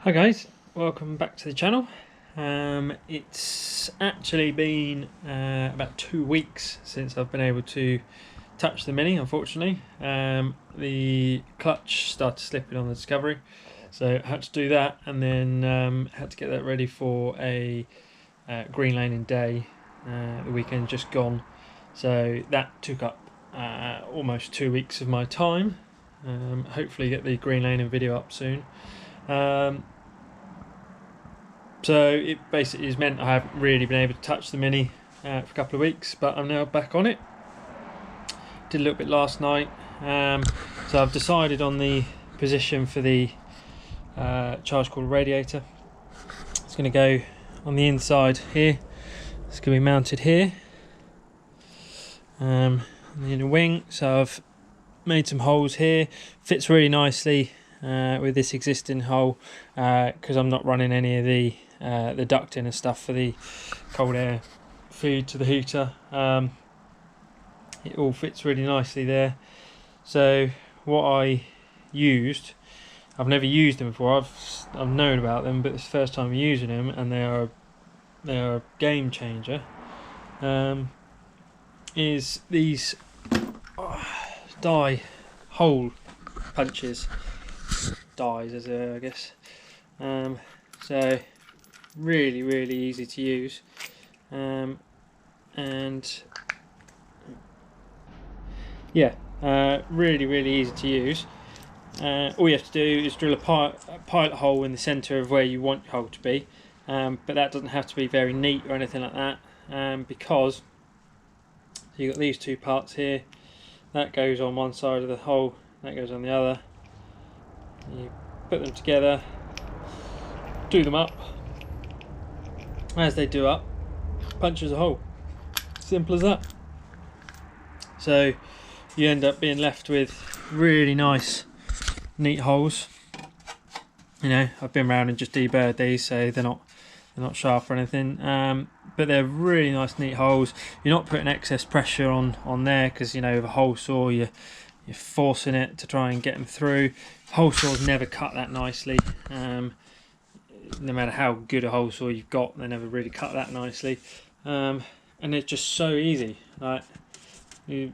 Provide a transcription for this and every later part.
Hi guys, welcome back to the channel. It's actually been about 2 weeks since I've been able to touch the Mini, unfortunately. The clutch started slipping on the Discovery, so I had to do that, and then had to get that ready for a green laning day, the weekend just gone. So that took up almost 2 weeks of my time. Hopefully get the green laning video up soon. So it basically has meant I haven't really been able to touch the Mini for a couple of weeks, but I'm now back on it. Did a little bit last night. So I've decided on the position for the charge cord radiator. It's going to go on the inside here. It's going to be mounted here on the inner wing. So I've made some holes here. Fits really nicely with this existing hole because I'm not running any of the ducting and stuff for the cold air feed to the heater. It all fits really nicely there. So what I used, I've never used them before. I've known about them, but it's the first time using them, and they are a game changer. Is these die hole punches, dies as I guess. So really easy to use, and yeah, really easy to use. All you have to do is drill a pilot hole in the centre of where you want your hole to be, but that doesn't have to be very neat or anything like that, because you've got these two parts here. That goes on one side of the hole, that goes on the other. You put them together, do them up. As they do up, punches a hole. Simple as that. So you end up being left with really nice, neat holes. You know, I've been around and just deburred these, so they're not sharp or anything. But they're really nice, neat holes. You're not putting excess pressure on there, because you know, with a hole saw you're forcing it to try and get them through. Hole saws never cut that nicely. No matter how good a hole saw you've got, they never really cut that nicely. And it's just so easy. Like you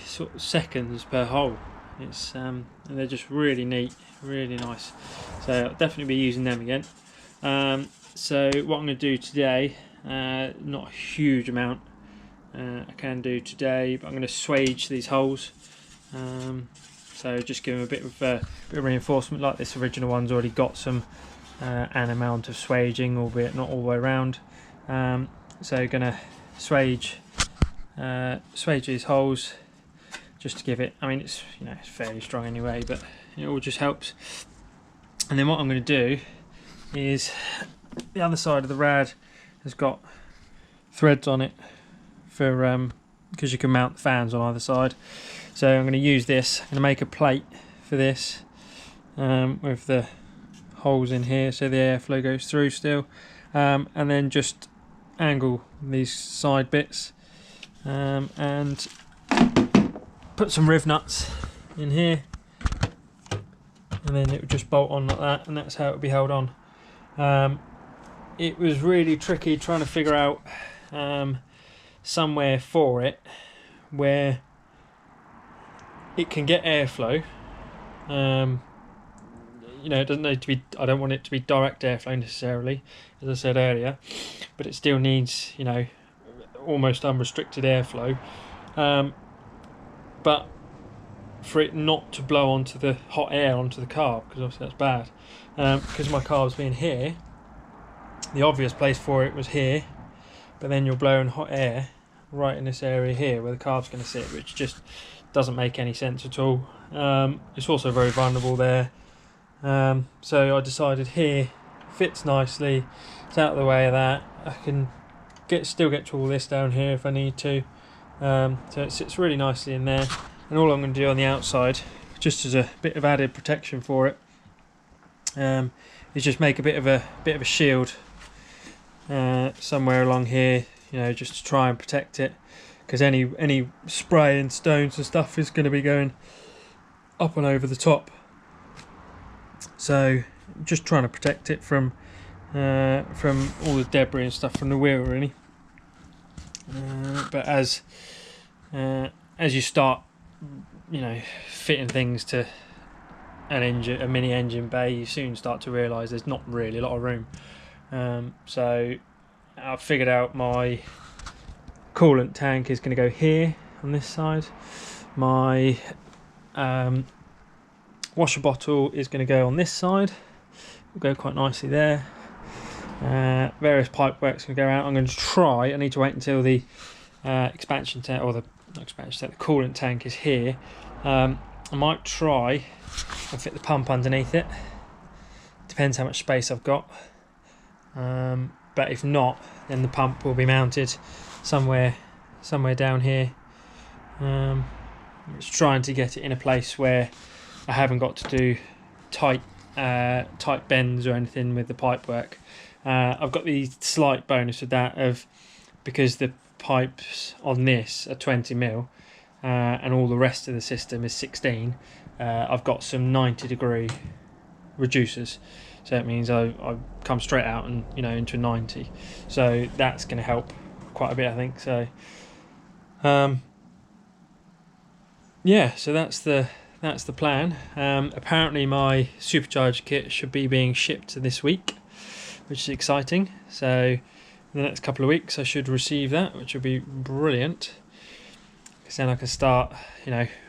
sort of seconds per hole. It's and they're just really neat, really nice. So I'll definitely be using them again. So what I'm going to do today, not a huge amount I can do today, but I'm going to swage these holes. So just give them a bit of reinforcement, like this original one's already got some an amount of swaging, albeit not all the way around. So going to swage these holes just to give it, I mean, it's, you know, it's fairly strong anyway, but it all just helps. And then what I'm going to do is, the other side of the rad has got threads on it for because you can mount the fans on either side. So I'm going to use this. I'm going to make a plate for this with the holes in here so the airflow goes through still, and then just angle these side bits and put some riv nuts in here, and then it would just bolt on like that, and that's how it would be held on. It was really tricky trying to figure out somewhere for it where it can get airflow. You know, it doesn't need to be, I don't want it to be direct airflow necessarily, as I said earlier, but it still needs, you know, almost unrestricted airflow. But for it not to blow onto the hot air onto the carb, because obviously that's bad. Because my carb's being here, the obvious place for it was here, but then you're blowing hot air right in this area here where the carb's going to sit, which just doesn't make any sense at all. It's also very vulnerable there. So I decided here fits nicely, it's out of the way of that. I can still get to all this down here if I need to. So it sits really nicely in there, and all I'm going to do on the outside, just as a bit of added protection for it, is just make a bit of a shield somewhere along here, you know, just to try and protect it, because any spray and stones and stuff is going to be going up and over the top. So just trying to protect it from all the debris and stuff from the wheel, really. But as you start, fitting things to a mini engine bay, you soon start to realise there's not really a lot of room. So I've figured out my coolant tank is going to go here on this side. My washer bottle is going to go on this side. It'll go quite nicely there. Various pipe work's going to go out. I'm going to try. I need to wait until the expansion tank, or the coolant tank is here. I might try and fit the pump underneath it. Depends how much space I've got. But if not, then the pump will be mounted somewhere down here. Just trying to get it in a place where I haven't got to do tight bends or anything with the pipe work. I've got the slight bonus of that, because the pipes on this are 20mm and all the rest of the system is 16. I've got some 90-degree reducers, so it means I come straight out and into 90. So that's going to help quite a bit, I think. So yeah, so that's the plan. Apparently my Supercharged kit should be being shipped this week, which is exciting. So in the next couple of weeks I should receive that, which will be brilliant, because then I can start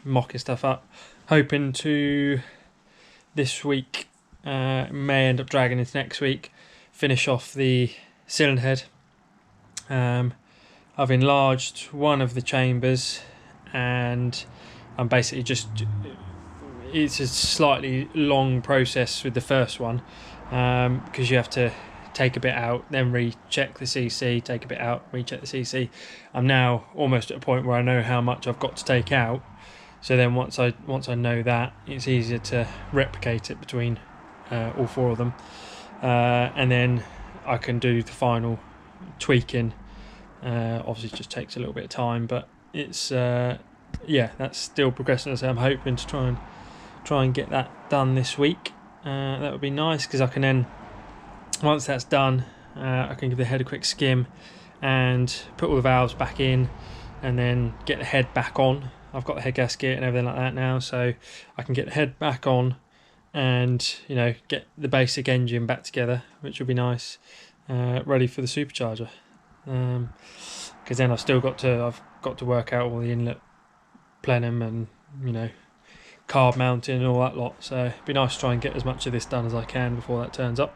mocking stuff up. Hoping to this week, may end up dragging into next week, finish off the cylinder head. I've enlarged one of the chambers, and I'm basically it's a slightly long process with the first one, because you have to take a bit out, then recheck the CC, take a bit out, recheck the CC. I'm now almost at a point where I know how much I've got to take out, so then once I know that, it's easier to replicate it between all four of them, and then I can do the final tweaking. Obviously it just takes a little bit of time, but it's yeah, that's still progressing. So I'm hoping to try and get that done this week. That would be nice, because I can then, once that's done, I can give the head a quick skim and put all the valves back in, and then get the head back on. I've got the head gasket and everything like that now, so I can get the head back on and get the basic engine back together, which will be nice, ready for the supercharger. Because then I've got to work out all the inlet plenum and carb mounting and all that lot. So it'd be nice to try and get as much of this done as I can before that turns up.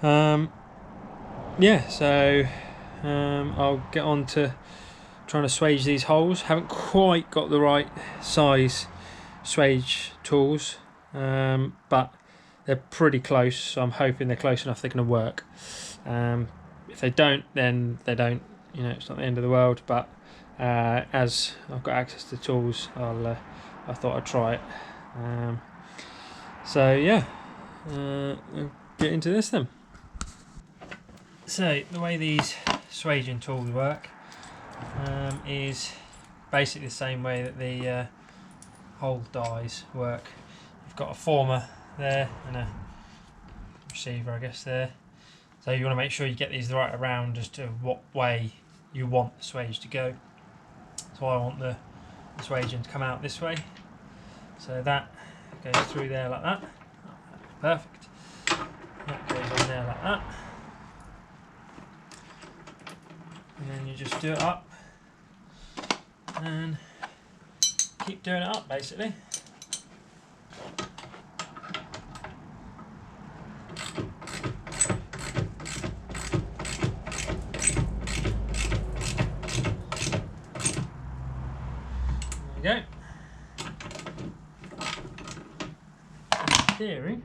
Yeah, so I'll get on to trying to swage these holes. Haven't quite got the right size swage tools, but they're pretty close, so I'm hoping they're close enough they're going to work. If they don't, then they don't. It's not the end of the world, but as I've got access to tools, I thought I'd try it. So yeah, I'll get into this then. So the way these swaging tools work is basically the same way that the hole dies work. You've got a former there and a receiver, I guess, there. So you want to make sure you get these right around as to what way you want the swage to go. So I want the swaging to come out this way. So that goes through there like that. Perfect. That goes on there like that. And then you just do it up and keep doing it up, basically. There we go. In theory,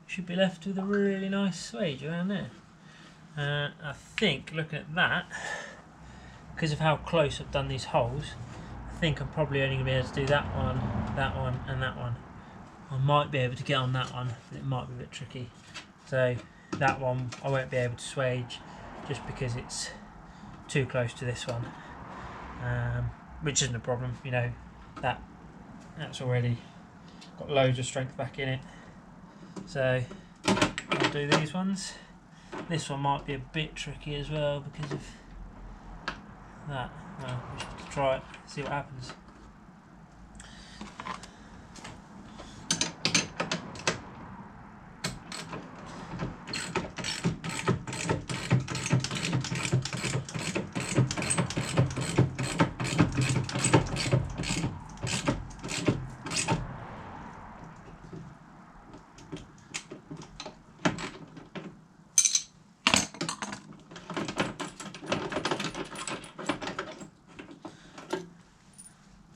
should be left with a really nice swage around there. I think, looking at that, because of how close I've done these holes, I think I'm probably only going to be able to do that one, and that one. I might be able to get on that one, but it might be a bit tricky. So that one I won't be able to swage, just because it's too close to this one, which isn't a problem. That that's already got loads of strength back in it. So I'll do these ones. This one might be a bit tricky as well because of that. Well, we should have to try it, see what happens.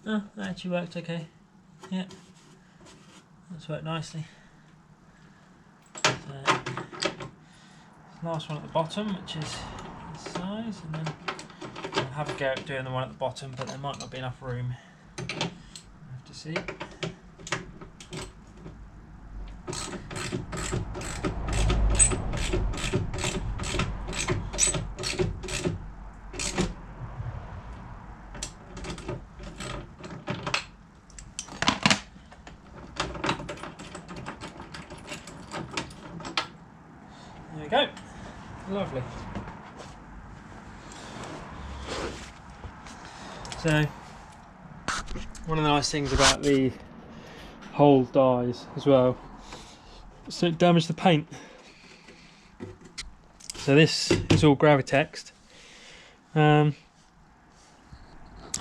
Oh, that actually worked okay. Yep, that's worked nicely. So, last one at the bottom, which is this size, and then I'll have a go at doing the one at the bottom, but there might not be enough room. We'll have to see. There we go. Lovely. So, one of the nice things about the hole dies as well, so it damaged the paint. So this is all Gravitex. I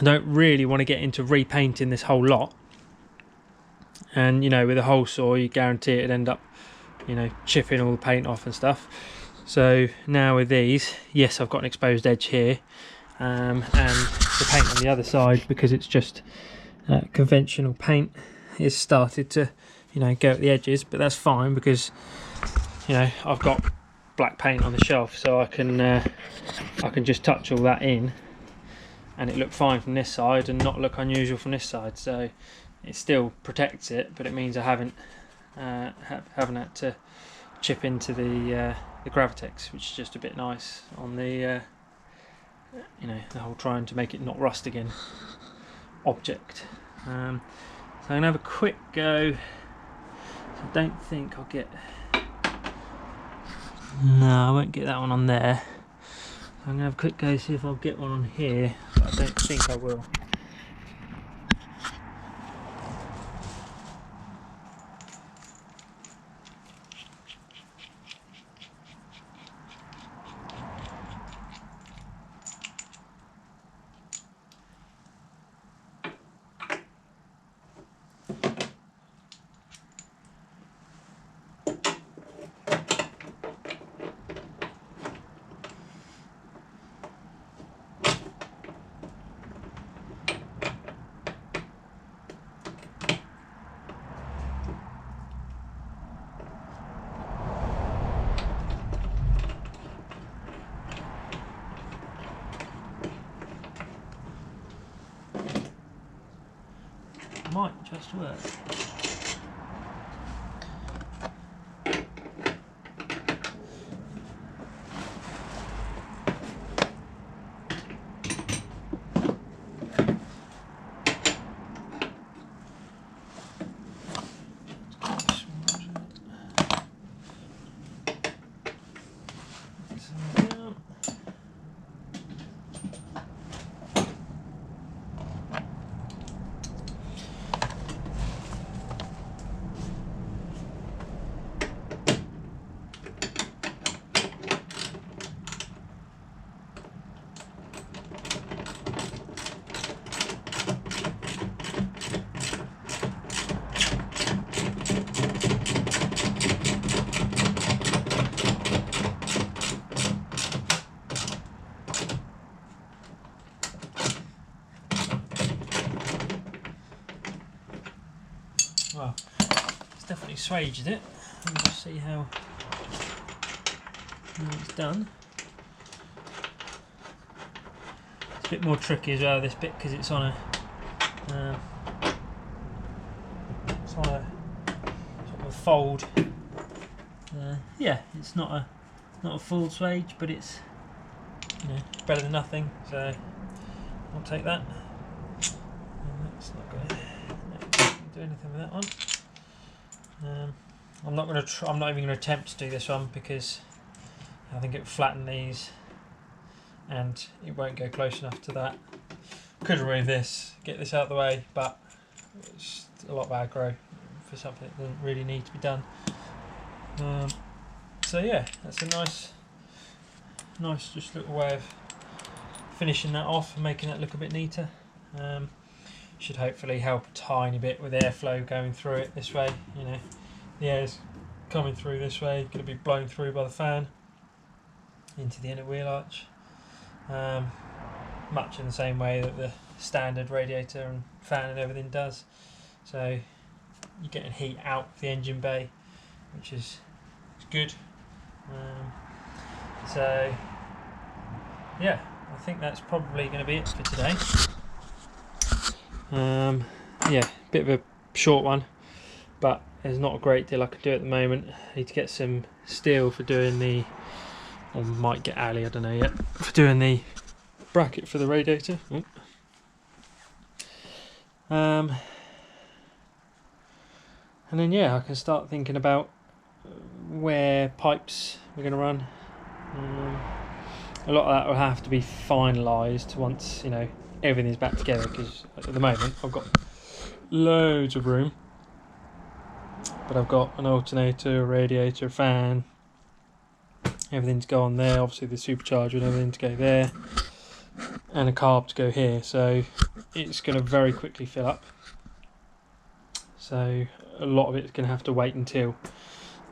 don't really want to get into repainting this whole lot, and you know, with a hole saw you guarantee it'd end up, you know, chipping all the paint off and stuff. So now with these, yes, I've got an exposed edge here, and the paint on the other side, because it's just conventional paint, is started to, you know, go at the edges, but that's fine because, you know, I've got black paint on the shelf, so I can just touch all that in and it looked fine from this side and not look unusual from this side. So it still protects it, but it means I haven't had to chip into the Gravitex, which is just a bit nice on the you know, the whole trying to make it not rust again object. So I'm gonna have a quick go. I don't think I'll get, no, I won't get that one on there. I'm gonna have a quick go, see if I'll get one on here, but I don't think I will. Might just work. Well, it's definitely swaged it. Let me just see how it's done. It's a bit more tricky as well, this bit, because it's on a sort of a fold. Yeah, it's not a full swage, but it's, you know, better than nothing. So I'll take that. And that's not good. do anything with that one. I'm not even going to attempt to do this one because I think it will flatten these and it won't go close enough to that. Could remove this, get this out of the way, but it's a lot of aggro for something that doesn't really need to be done. So yeah, that's a nice just little way of finishing that off and making it look a bit neater. Should hopefully help a tiny bit with airflow going through it this way. You know, the air's coming through this way, going to be blown through by the fan into the inner wheel arch, much in the same way that the standard radiator and fan and everything does. So you're getting heat out of the engine bay, which is good. So yeah, I think that's probably going to be it for today. Yeah, bit of a short one, but there's not a great deal I can do at the moment. I need to get some steel for doing the, or might get alley, I don't know yet, for doing the bracket for the radiator. And then yeah, I can start thinking about where pipes we're going to run. A lot of that will have to be finalised once, you know, everything's back together, because at the moment I've got loads of room, but I've got an alternator, a radiator, a fan, everything to go on there, obviously the supercharger and everything to go there, and a carb to go here, so it's going to very quickly fill up. So a lot of it's going to have to wait until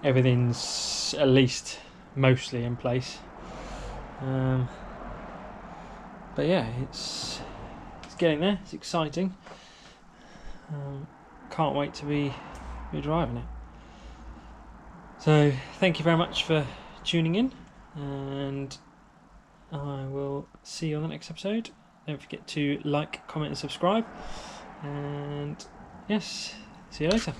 everything's at least mostly in place. But yeah, it's getting there. It's exciting. Can't wait to be driving it. So thank you very much for tuning in, and I will see you on the next episode. Don't forget to like, comment and subscribe, and yes, see you later.